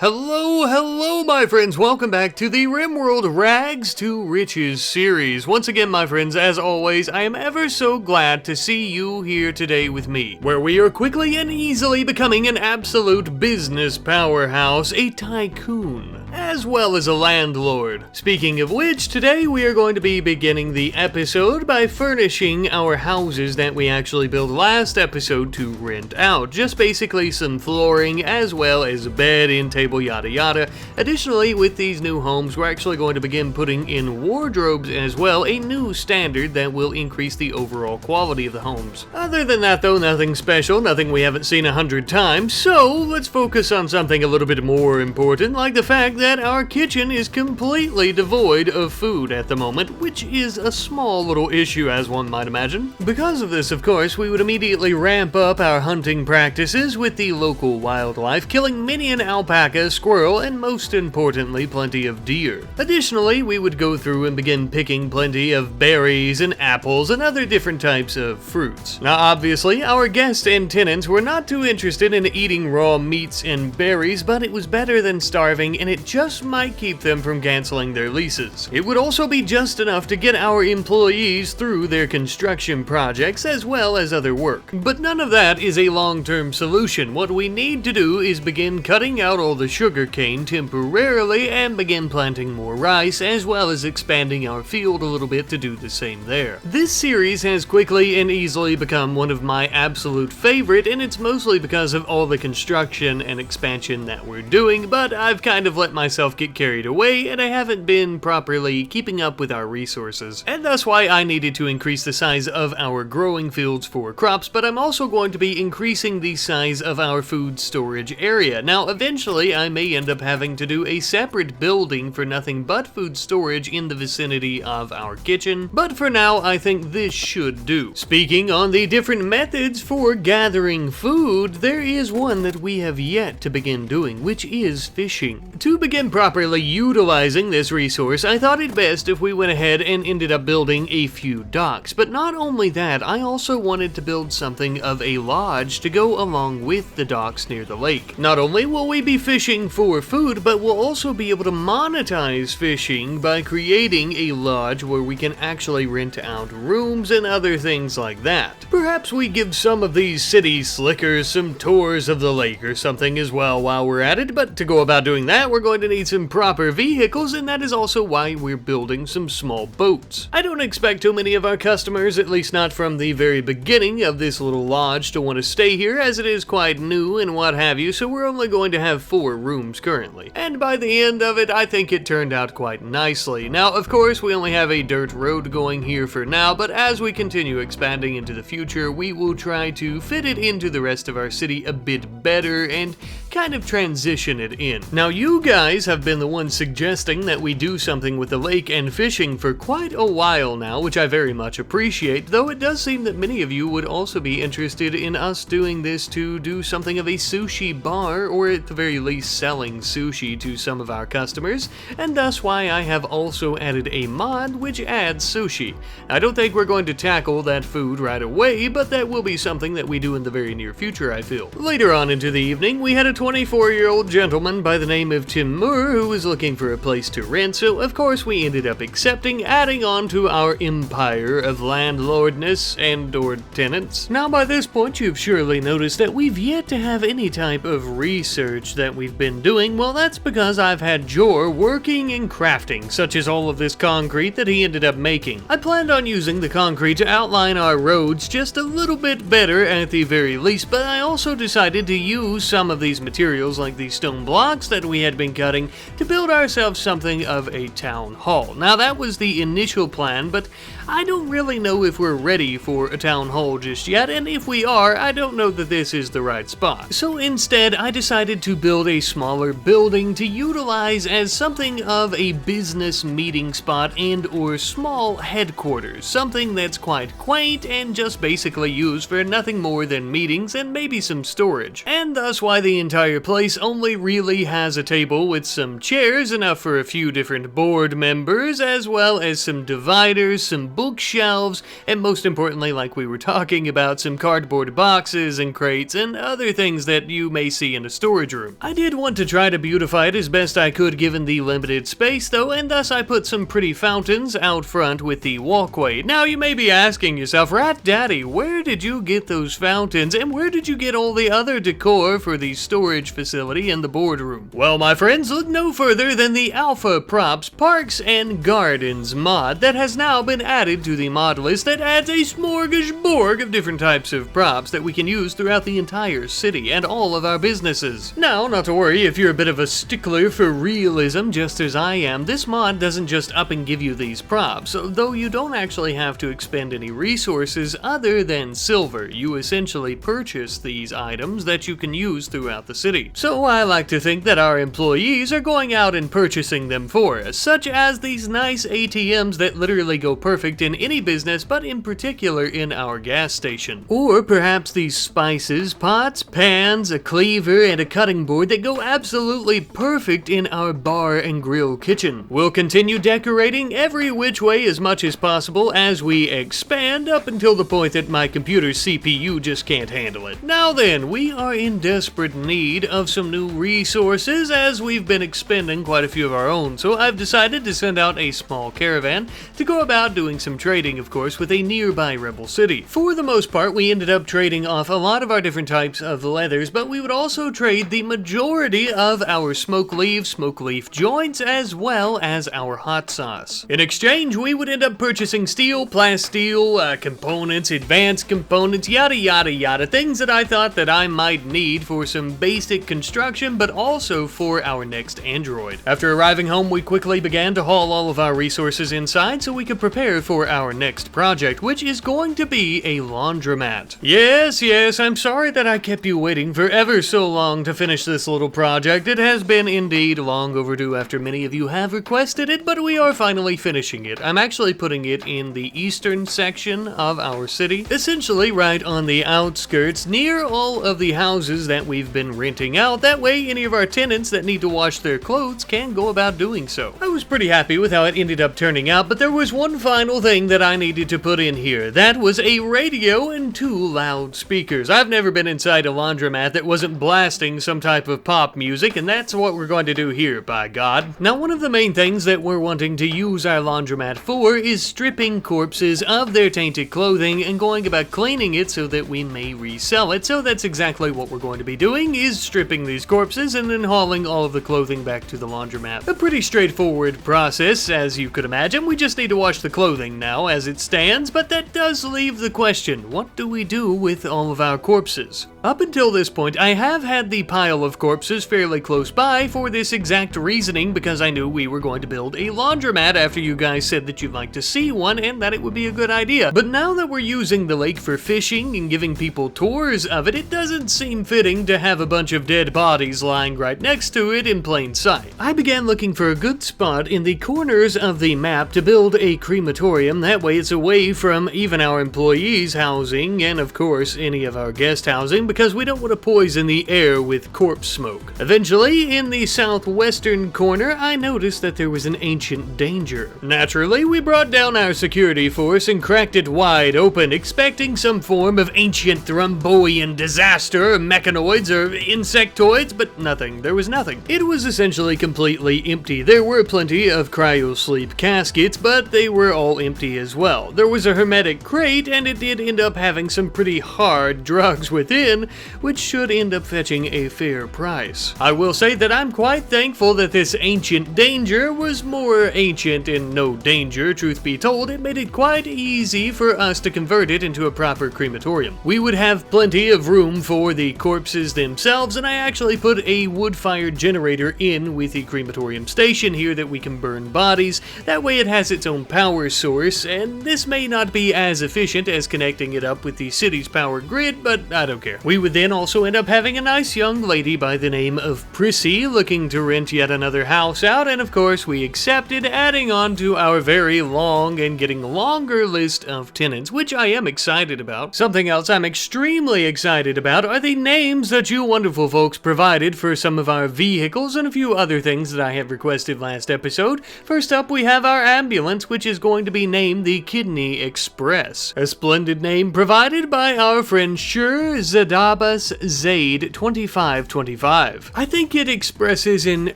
Hello, my friends. Welcome back to the RimWorld Rags to Riches series. Once again, my friends, as always, I am ever so glad to see you here today with me, where we are quickly and easily becoming an absolute business powerhouse, a tycoon, as well as a landlord. Speaking of which, today we are going to be beginning the episode by furnishing our houses that we actually built last episode to rent out. Just basically some flooring as well as a bed and table, yada yada. Additionally, with these new homes, we're actually going to begin putting in wardrobes as well, a new standard that will increase the overall quality of the homes. Other than that though, nothing special, nothing we haven't seen 100 times, so let's focus on something a little bit more important, like the fact that our kitchen is completely devoid of food at the moment, which is a small little issue as one might imagine. Because of this, of course, we would immediately ramp up our hunting practices with the local wildlife, killing many an alpaca, squirrel, and most importantly, plenty of deer. Additionally, we would go through and begin picking plenty of berries and apples and other different types of fruits. Now, obviously, our guests and tenants were not too interested in eating raw meats and berries, but it was better than starving, and it just might keep them from canceling their leases. It would also be just enough to get our employees through their construction projects as well as other work. But none of that is a long-term solution. What we need to do is begin cutting out all the sugarcane temporarily and begin planting more rice, as well as expanding our field a little bit to do the same there. This series has quickly and easily become one of my absolute favorite, and it's mostly because of all the construction and expansion that we're doing, but I've kind of let myself get carried away and I haven't been properly keeping up with our resources. And that's why I needed to increase the size of our growing fields for crops, but I'm also going to be increasing the size of our food storage area. Now, eventually, I may end up having to do a separate building for nothing but food storage in the vicinity of our kitchen, but for now I think this should do. Speaking on the different methods for gathering food, there is one that we have yet to begin doing, which is fishing. To begin properly utilizing this resource, I thought it best if we went ahead and ended up building a few docks, but not only that, I also wanted to build something of a lodge to go along with the docks near the lake. Not only will we be fishing for food, but we'll also be able to monetize fishing by creating a lodge where we can actually rent out rooms and other things like that. Perhaps we give some of these city slickers some tours of the lake or something as well while we're at it, but to go about doing that, we're going to need some proper vehicles, and that is also why we're building some small boats. I don't expect too many of our customers, at least not from the very beginning of this little lodge, to want to stay here, as it is quite new and what have you, so we're only going to have 4 rooms currently. And by the end of it, I think it turned out quite nicely. Now, of course, we only have a dirt road going here for now, but as we continue expanding into the future, we will try to fit it into the rest of our city a bit better and kind of transition it in. Now, you guys have been the ones suggesting that we do something with the lake and fishing for quite a while now, which I very much appreciate, though it does seem that many of you would also be interested in us doing this to do something of a sushi bar, or at the very least selling sushi to some of our customers, and thus why I have also added a mod which adds sushi. I don't think we're going to tackle that food right away, but that will be something that we do in the very near future, I feel. Later on into the evening, we had a 24-year-old gentleman by the name of Timur who was looking for a place to rent, so of course we ended up accepting, adding on to our empire of landlordness and/or tenants. Now, by this point, you've surely noticed that we've yet to have any type of research that we've been doing. Well, that's because I've had Jor working and crafting, such as all of this concrete that he ended up making. I planned on using the concrete to outline our roads just a little bit better at the very least, but I also decided to use some of these materials like these stone blocks that we had been cutting to build ourselves something of a town hall. Now, that was the initial plan, but I don't really know if we're ready for a town hall just yet, and if we are, I don't know that this is the right spot. So instead, I decided to build a smaller building to utilize as something of a business meeting spot and/or small headquarters, something that's quite quaint and just basically used for nothing more than meetings and maybe some storage. And thus why the entire place only really has a table with some chairs, enough for a few different board members, as well as some dividers, some bookshelves, and most importantly, like we were talking about, some cardboard boxes and crates and other things that you may see in a storage room. I did want to try to beautify it as best I could given the limited space though, and thus I put some pretty fountains out front with the walkway. Now you may be asking yourself, Rat Daddy, where did you get those fountains and where did you get all the other decor for the storage facility and the boardroom? Well, my friends, look no further than the Alpha Props Parks and Gardens mod that has now been added to the mod list that adds a smorgasbord of different types of props that we can use throughout the entire city and all of our businesses. Now, not to worry if you're a bit of a stickler for realism just as I am, this mod doesn't just up and give you these props, though you don't actually have to expend any resources other than silver. You essentially purchase these items that you can use throughout the city. So I like to think that our employees are going out and purchasing them for us, such as these nice ATMs that literally go perfect in any business, but in particular in our gas station. Or perhaps these spices, pots, pans, a cleaver, and a cutting board that go absolutely perfect in our bar and grill kitchen. We'll continue decorating every which way as much as possible as we expand up until the point that my computer's CPU just can't handle it. Now then, we are in desperate need of some new resources as we've been expending quite a few of our own, so I've decided to send out a small caravan to go about doing some trading, of course, with a nearby rebel city. For the most part, we ended up trading off a lot of our different types of leathers, but we would also trade the majority of our smoke leaf joints, as well as our hot sauce. In exchange, we would end up purchasing steel, plasteel, components, advanced components, yada yada yada, things that I thought that I might need for some basic construction, but also for our next android. After arriving home, we quickly began to haul all of our resources inside so we could prepare for our next project, which is going to be a laundromat. Yes, I'm sorry that I kept you waiting for ever so long to finish this little project. It has been indeed long overdue after many of you have requested it, but we are finally finishing it. I'm actually putting it in the eastern section of our city, essentially right on the outskirts, near all of the houses that we've been renting out. That way, any of our tenants that need to wash their clothes can go about doing so. I was pretty happy with how it ended up turning out, but there was one final thing that I needed to put in here. That was a radio and 2 loudspeakers. I've never been inside a laundromat that wasn't blasting some type of pop music, and that's what we're going to do here, by God. Now, one of the main things that we're wanting to use our laundromat for is stripping corpses of their tainted clothing and going about cleaning it so that we may resell it. So that's exactly what we're going to be doing, is stripping these corpses and then hauling all of the clothing back to the laundromat. A pretty straightforward process, as you could imagine. We just need to wash the clothing now as it stands, but that does leave the question, what do we do with all of our corpses? Up until this point, I have had the pile of corpses fairly close by for this exact reasoning, because I knew we were going to build a laundromat after you guys said that you'd like to see one and that it would be a good idea. But now that we're using the lake for fishing and giving people tours of it, it doesn't seem fitting to have a bunch of dead bodies lying right next to it in plain sight. I began looking for a good spot in the corners of the map to build a crematorium. That way it's away from even our employees' housing and of course any of our guest housing, because we don't want to poison the air with corpse smoke. Eventually, in the southwestern corner, I noticed that there was an ancient danger. Naturally, we brought down our security force and cracked it wide open, expecting some form of ancient thromboian disaster, or mechanoids, or insectoids, but nothing. There was nothing. It was essentially completely empty. There were plenty of cryosleep caskets, but they were all empty as well. There was a hermetic crate, and it did end up having some pretty hard drugs within, which should end up fetching a fair price. I will say that I'm quite thankful that this ancient danger was more ancient and no danger. Truth be told, it made it quite easy for us to convert it into a proper crematorium. We would have plenty of room for the corpses themselves, and I actually put a wood-fired generator in with the crematorium station here that we can burn bodies. That way it has its own power source, and this may not be as efficient as connecting it up with the city's power grid, but I don't care. We would then also end up having a nice young lady by the name of Prissy looking to rent yet another house out, and of course we accepted, adding on to our very long and getting longer list of tenants, which I am excited about. Something else I'm extremely excited about are the names that you wonderful folks provided for some of our vehicles and a few other things that I have requested last episode. First up, we have our ambulance, which is going to be named the Kidney Express, a splendid name provided by our friend Shur Zadabas Zaid 2525. I think it expresses an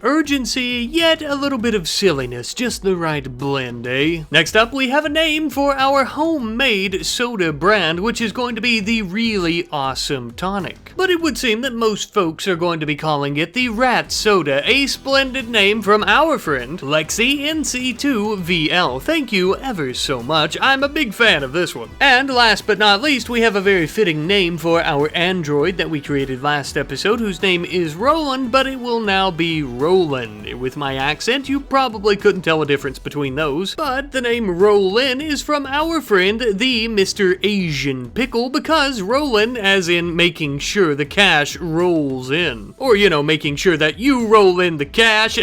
urgency, yet a little bit of silliness, just the right blend, eh? Next up, we have a name for our homemade soda brand, which is going to be the Really Awesome Tonic. But it would seem that most folks are going to be calling it the Rat Soda, a splendid name from our friend Lexi NC2VL. Thank you ever so much. I'm a big fan of this one. And last but not least, we have a very fitting name for our android that we created last episode, whose name is Roland, but it will now be Roland. With my accent, you probably couldn't tell a difference between those, but the name Roland is from our friend, the Mr. Asian Pickle, because Roland, as in making sure the cash rolls in. Or, you know, making sure that you roll in the cash.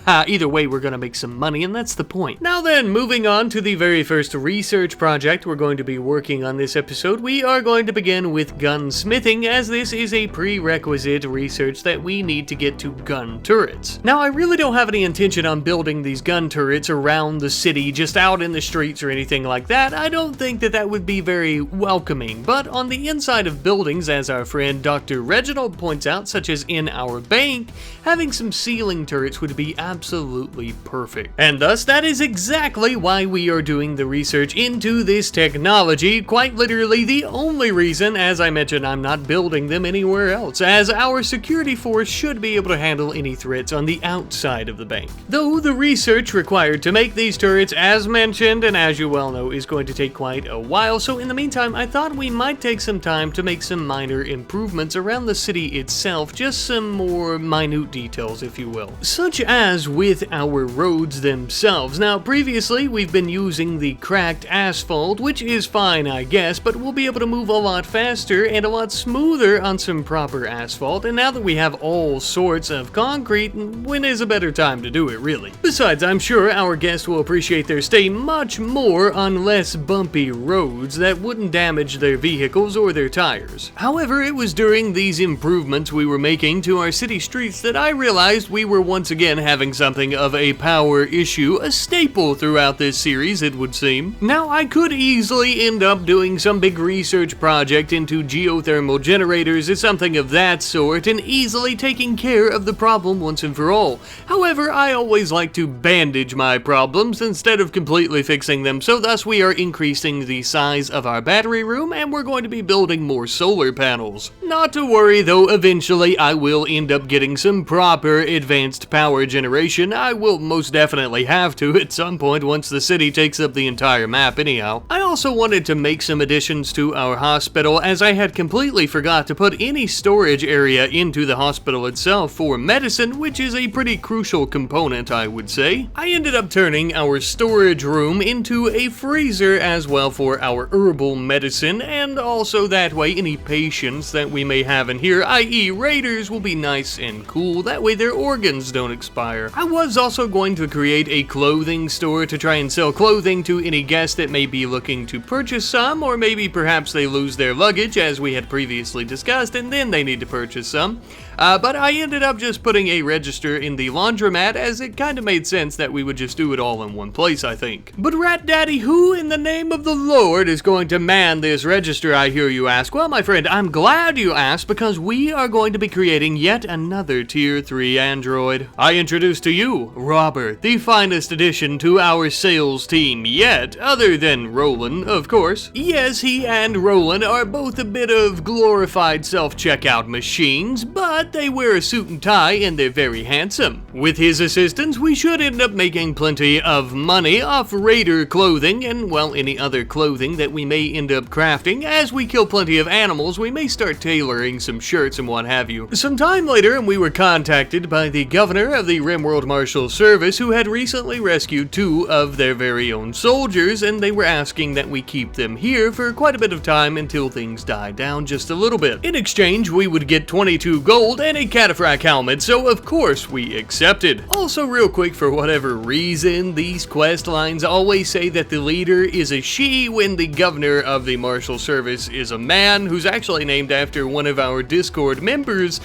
Either way, we're gonna make some money, and that's the point. Now then, moving on to the very first research project we're going to be working on this episode, we are going to begin with gunsmithing, as this is a prerequisite research that we need to get to gun turrets. Now, I really don't have any intention on building these gun turrets around the city, just out in the streets or anything like that. I don't think that that would be very welcoming, but on the inside of buildings, as our friend Dr. Reginald points out, such as in our bank, having some ceiling turrets would be absolutely perfect. And thus, that is exactly why we are doing the research into this technology. Quite literally the only reason, as I mentioned, I'm not building them anywhere else, as our security force should be able to handle any threats on the outside of the bank. Though the research required to make these turrets, as mentioned, and as you well know, is going to take quite a while, so in the meantime, I thought we might take some time to make some minor improvements around the city itself, just some more minute details, if you will. Such as with our roads themselves. Now, previously, we've been using the cracked asphalt, which is fine, I guess, but we'll be able to move a lot faster and a lot smoother on some proper asphalt, and now that we have all sorts of concrete, when is a better time to do it, really? Besides, I'm sure our guests will appreciate their stay much more on less bumpy roads that wouldn't damage their vehicles or their tires. However, it was during these improvements we were making to our city streets that I realized we were once again having something of a power issue, a staple throughout this series, it would seem. Now, I could easily end up doing some big research project into geothermal generators or something of that sort, and easily taking care of the problem once and for all. However, I always like to bandage my problems instead of completely fixing them, so thus we are increasing the size of our battery room, and we're going to be building more solar panels. Not to worry though, eventually I will end up getting some proper advanced power generation. I will most definitely have to at some point once the city takes up the entire map anyhow. I also wanted to make some additions to our hospital, as I had completely forgot to put any storage area into the hospital itself for medicine, which is a pretty crucial component, I would say. I ended up turning our storage room into a freezer as well for our herbal medicine, and also that way any patients that we may have in here, i.e. raiders, will be nice and cool. That way their organs don't expire. I was also going to create a clothing store to try and sell clothing to any guests that may be looking to purchase some, or maybe perhaps they lose their luggage, as we had previously discussed, and then they need to purchase some. But I ended up just putting a register in the laundromat, as it kind of made sense that we would just do it all in one place, I think. But Rat Daddy, who in the name of the Lord is going to man this register, I hear you ask? Well, my friend, I'm glad you asked, because we are going to be creating yet another Tier 3 android. I introduce to you Robert, the finest addition to our sales team yet, other than Roland, of course. Yes, he and Roland are both a bit of glorified self-checkout machines, but they wear a suit and tie and they're very handsome. With his assistance, we should end up making plenty of money off raider clothing and, well, any other clothing that we may end up crafting. As we kill plenty of animals, we may start tailoring some shirts and what have you. Some time later, we were contacted by the governor of the RimWorld Marshal Service, who had recently rescued 2 of their very own soldiers, and they were asking that we keep them here for quite a bit of time until things die down just a little bit. In exchange, we would get 22 gold gold, and a cataphract helmet, so of course we accepted. Also real quick, for whatever reason, these quest lines always say that the leader is a she when the governor of the Marshal Service is a man who's actually named after one of our Discord members.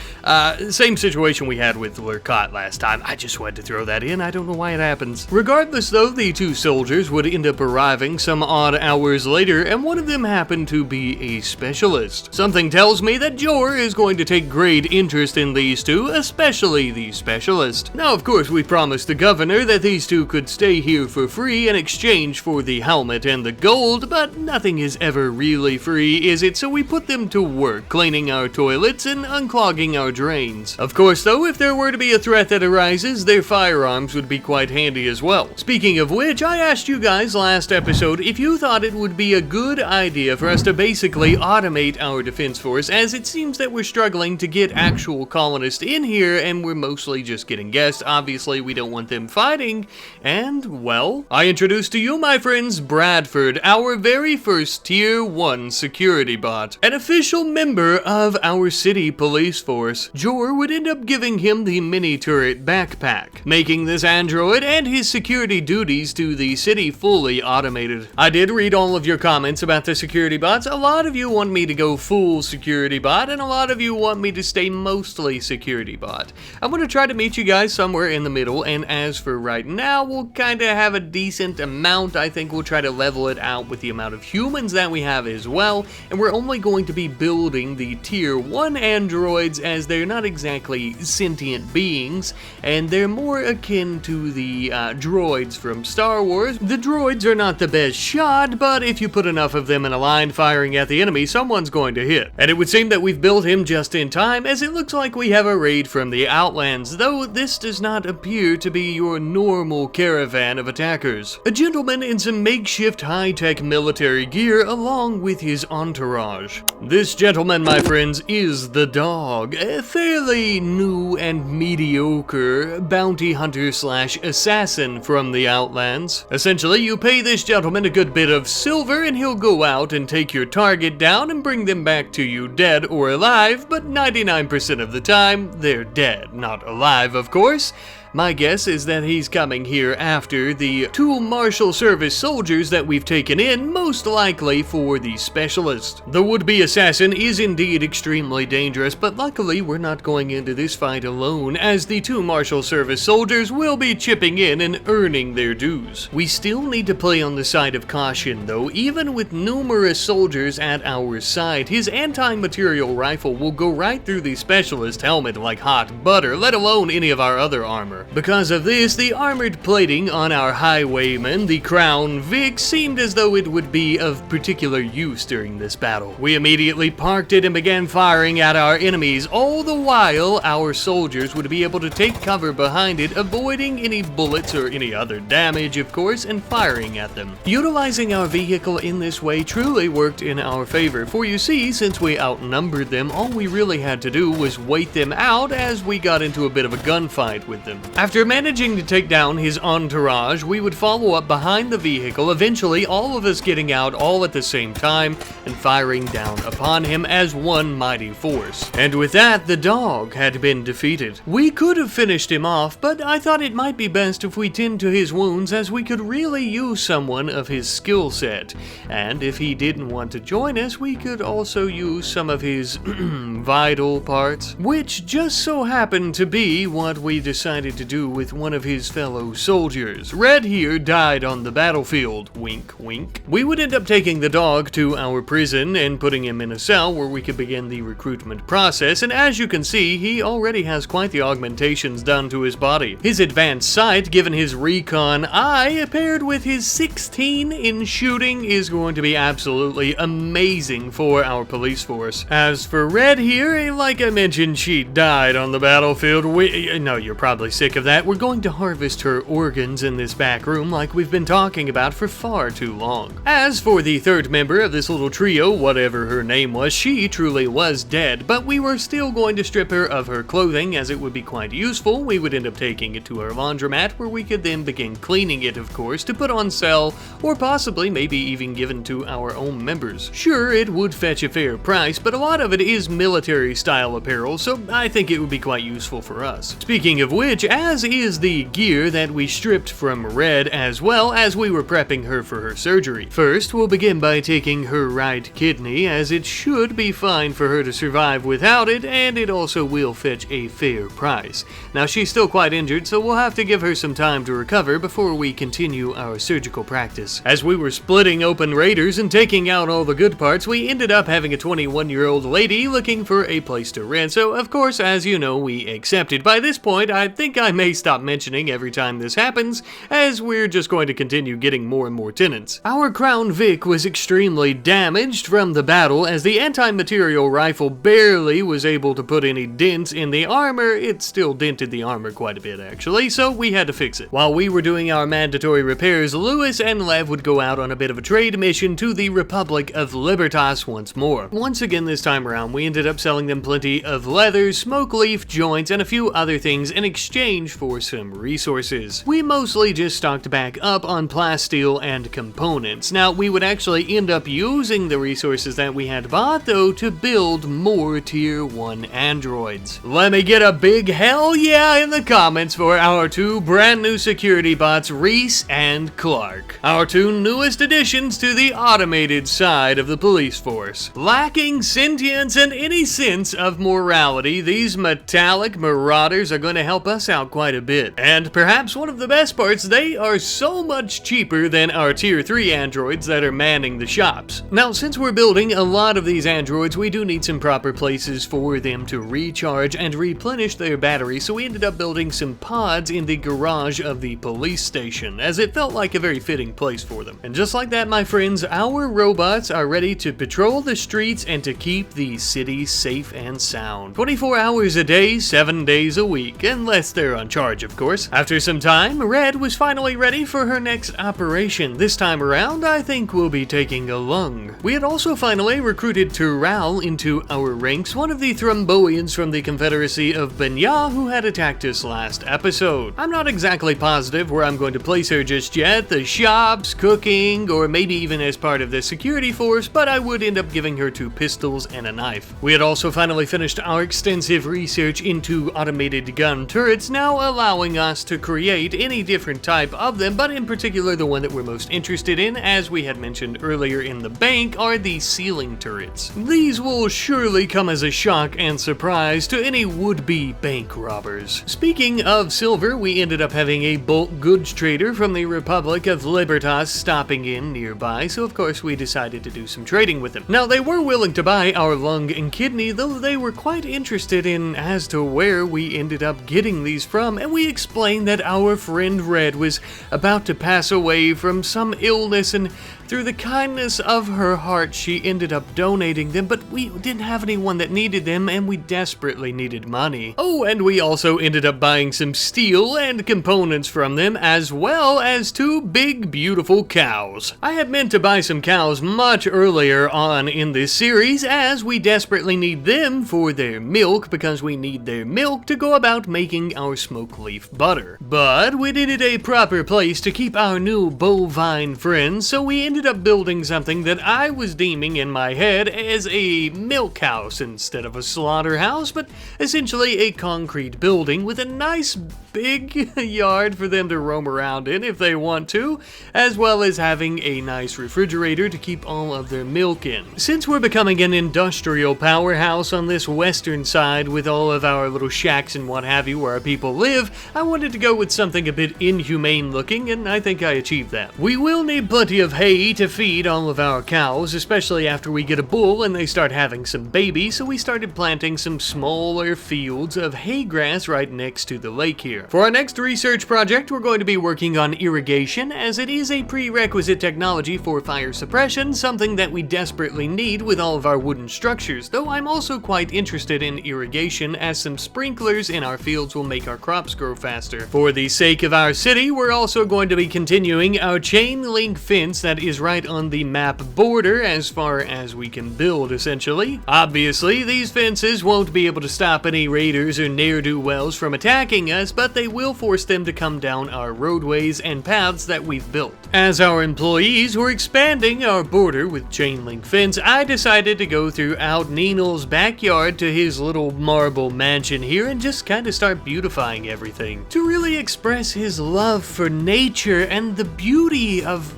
Same situation we had with Lurkot last time. I just wanted to throw that in. I don't know why it happens. Regardless though, the two soldiers would end up arriving some odd hours later, and one of them happened to be a specialist. Something tells me that Jor is going to take great interest in these two, especially the specialist. Now of course we promised the governor that these two could stay here for free in exchange for the helmet and the gold, but nothing is ever really free, is it? So we put them to work cleaning our toilets and unclogging our drains. Of course though, if there were to be a threat that arises, their firearms would be quite handy as well. Speaking of which, I asked you guys last episode if you thought it would be a good idea for us to basically automate our defense force, as it seems that we're struggling to get actual colonists in here and we're mostly just getting guests. Obviously we don't want them fighting, and well, I introduced to you, my friends, Bradford, our very first tier 1 security bot, an official member of our city police force. Jor would end up giving him the mini turret backpack, making this android and his security duties to the city fully automated. I did read all of your comments about the security bots. A lot of you want me to go full security bot, and a lot of you want me to stay mostly security bot. I'm going to try to meet you guys somewhere in the middle, and as for right now, we'll kind of have a decent amount. I think we'll try to level it out with the amount of humans that we have as well, and we're only going to be building the tier 1 androids, as they're not exactly sentient beings, and they're more akin to the droids from Star Wars. The droids are not the best shot, but if you put enough of them in a line firing at the enemy, someone's going to hit. And it would seem that we've built him just in time, as it looks like we have a raid from the Outlands, though this does not appear to be your normal caravan of attackers. A gentleman in some makeshift high-tech military gear along with his entourage. This gentleman, my friends, is the dog, a fairly new and mediocre bounty hunter slash assassin from the Outlands. Essentially, you pay this gentleman a good bit of silver and he'll go out and take your target down and bring them back to you dead or alive, but 99% of the time, they're dead, not alive, of course. My guess is that he's coming here after the 2 Marshal Service soldiers that we've taken in, most likely for the specialist. The would-be assassin is indeed extremely dangerous, but luckily we're not going into this fight alone, as the 2 Marshal Service soldiers will be chipping in and earning their dues. We still need to play on the side of caution though. Even with numerous soldiers at our side, his anti-material rifle will go right through the specialist helmet like hot butter, let alone any of our other armor. Because of this, the armored plating on our highwayman, the Crown Vic, seemed as though it would be of particular use during this battle. We immediately parked it and began firing at our enemies. All the while, our soldiers would be able to take cover behind it, avoiding any bullets or any other damage, of course, and firing at them. Utilizing our vehicle in this way truly worked in our favor, for you see, since we outnumbered them, all we really had to do was wait them out as we got into a bit of a gunfight with them. After managing to take down his entourage, we would follow up behind the vehicle, eventually all of us getting out all at the same time and firing down upon him as one mighty force. And with that, the dog had been defeated. We could have finished him off, but I thought it might be best if we tend to his wounds, as we could really use someone of his skill set. And if he didn't want to join us, we could also use some of his vital parts, which just so happened to be what we decided to do with one of his fellow soldiers. Red here died on the battlefield. Wink, wink. We would end up taking the dog to our prison and putting him in a cell where we could begin the recruitment process, and as you can see, he already has quite the augmentations done to his body. His advanced sight, given his recon eye, paired with his 16 in shooting, is going to be absolutely amazing for our police force. As for Red here, like I mentioned, she died on the battlefield. No, you're probably sick thick of that, we're going to harvest her organs in this back room like we've been talking about for far too long. As for the third member of this little trio, whatever her name was, she truly was dead, but we were still going to strip her of her clothing as it would be quite useful. We would end up taking it to our laundromat where we could then begin cleaning it, of course, to put on sale or possibly maybe even given to our own members. Sure, it would fetch a fair price, but a lot of it is military style apparel, so I think it would be quite useful for us. Speaking of which, as is the gear that we stripped from Red as well as we were prepping her for her surgery. First, we'll begin by taking her right kidney, as it should be fine for her to survive without it, and it also will fetch a fair price. Now, she's still quite injured, so we'll have to give her some time to recover before we continue our surgical practice. As we were splitting open raiders and taking out all the good parts, we ended up having a 21-year-old lady looking for a place to rent, so of course, as you know, we accepted. By this point, I think I may stop mentioning every time this happens, as we're just going to continue getting more and more tenants. Our Crown Vic was extremely damaged from the battle, as the anti-material rifle barely was able to put any dents in the armor. It still dented the armor quite a bit, actually, so we had to fix it. While we were doing our mandatory repairs, Lewis and Lev would go out on a bit of a trade mission to the Republic of Libertas once more. Once again this time around, we ended up selling them plenty of leather, smoke leaf joints, and a few other things in exchange for some resources. We mostly just stocked back up on plasteel and components. Now, we would actually end up using the resources that we had bought, though, to build more Tier 1 androids. Let me get a big hell yeah in the comments for our two brand new security bots, Reese and Clark. Our two newest additions to the automated side of the police force. Lacking sentience and any sense of morality, these metallic marauders are going to help us out quite a bit. And perhaps one of the best parts, they are so much cheaper than our Tier 3 androids that are manning the shops. Now, since we're building a lot of these androids, we do need some proper places for them to recharge and replenish their batteries, so we ended up building some pods in the garage of the police station, as it felt like a very fitting place for them. And just like that, my friends, our robots are ready to patrol the streets and to keep the city safe and sound. 24 hours a day, 7 days a week, unless they're on charge, of course. After some time, Red was finally ready for her next operation. This time around, I think we'll be taking a lung. We had also finally recruited Tural into our ranks, one of the Thromboians from the Confederacy of Benya who had attacked us last episode. I'm not exactly positive where I'm going to place her just yet, the shops, cooking, or maybe even as part of the security force, but I would end up giving her 2 pistols and a knife. We had also finally finished our extensive research into automated gun turrets, now allowing us to create any different type of them, but in particular the one that we're most interested in, as we had mentioned earlier in the bank, are the ceiling turrets. These will surely come as a shock and surprise to any would-be bank robbers. Speaking of silver, we ended up having a bulk goods trader from the Republic of Libertas stopping in nearby, so of course we decided to do some trading with them. Now, they were willing to buy our lung and kidney, though they were quite interested in as to where we ended up getting these from, and we explained that our friend Red was about to pass away from some illness, and through the kindness of her heart, she ended up donating them, but we didn't have anyone that needed them, and we desperately needed money. Oh, and we also ended up buying some steel and components from them, as well as 2 big, beautiful cows. I had meant to buy some cows much earlier on in this series, as we desperately need them for their milk, because we need their milk to go about making our smoke leaf butter. But we needed a proper place to keep our new bovine friends, so we ended up building something that I was deeming in my head as a milk house instead of a slaughterhouse, but essentially a concrete building with a nice big yard for them to roam around in if they want to, as well as having a nice refrigerator to keep all of their milk in. Since we're becoming an industrial powerhouse on this western side with all of our little shacks and what have you where our people live, I wanted to go with something a bit inhumane looking, and I think I achieved that. We will need plenty of hay hay to feed all of our cows, especially after we get a bull and they start having some babies, so we started planting some smaller fields of hay grass right next to the lake here. For our next research project, we're going to be working on irrigation, as it is a prerequisite technology for fire suppression, something that we desperately need with all of our wooden structures, though I'm also quite interested in irrigation, as some sprinklers in our fields will make our crops grow faster. For the sake of our city, we're also going to be continuing our chain link fence that is right on the map border as far as we can build, essentially. Obviously, these fences won't be able to stop any raiders or ne'er-do-wells from attacking us, but they will force them to come down our roadways and paths that we've built. As our employees were expanding our border with chain link fence, I decided to go throughout Ninel's backyard to his little marble mansion here and just kind of start beautifying everything, to really express his love for nature and the beauty of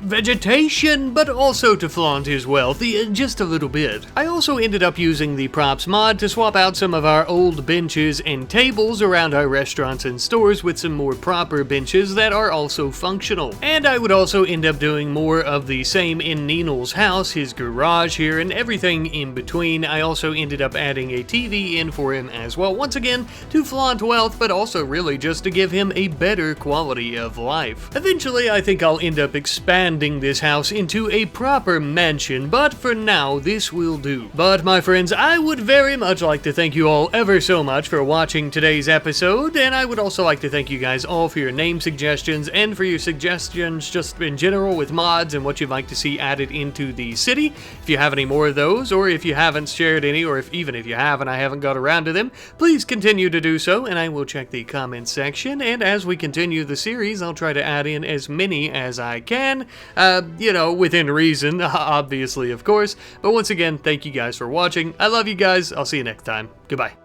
vegetation, but also to flaunt his wealth just a little bit. I also ended up using the props mod to swap out some of our old benches and tables around our restaurants and stores with some more proper benches that are also functional. And I would also end up doing more of the same in Ninel's house, his garage here, and everything in between. I also ended up adding a TV in for him as well, once again to flaunt wealth, but also really just to give him a better quality of life. Eventually, I think I'll end up expanding this house into a proper mansion, but for now, this will do. But my friends, I would very much like to thank you all ever so much for watching today's episode, and I would also like to thank you guys all for your name suggestions and for your suggestions just in general with mods and what you'd like to see added into the city. If you have any more of those, or if you haven't shared any, or even if you have and I haven't got around to them, please continue to do so, and I will check the comments section, and as we continue the series, I'll try to add in as many as I can. You know, within reason, obviously, of course. But once again, thank you guys for watching. I love you guys. I'll see you next time. Goodbye.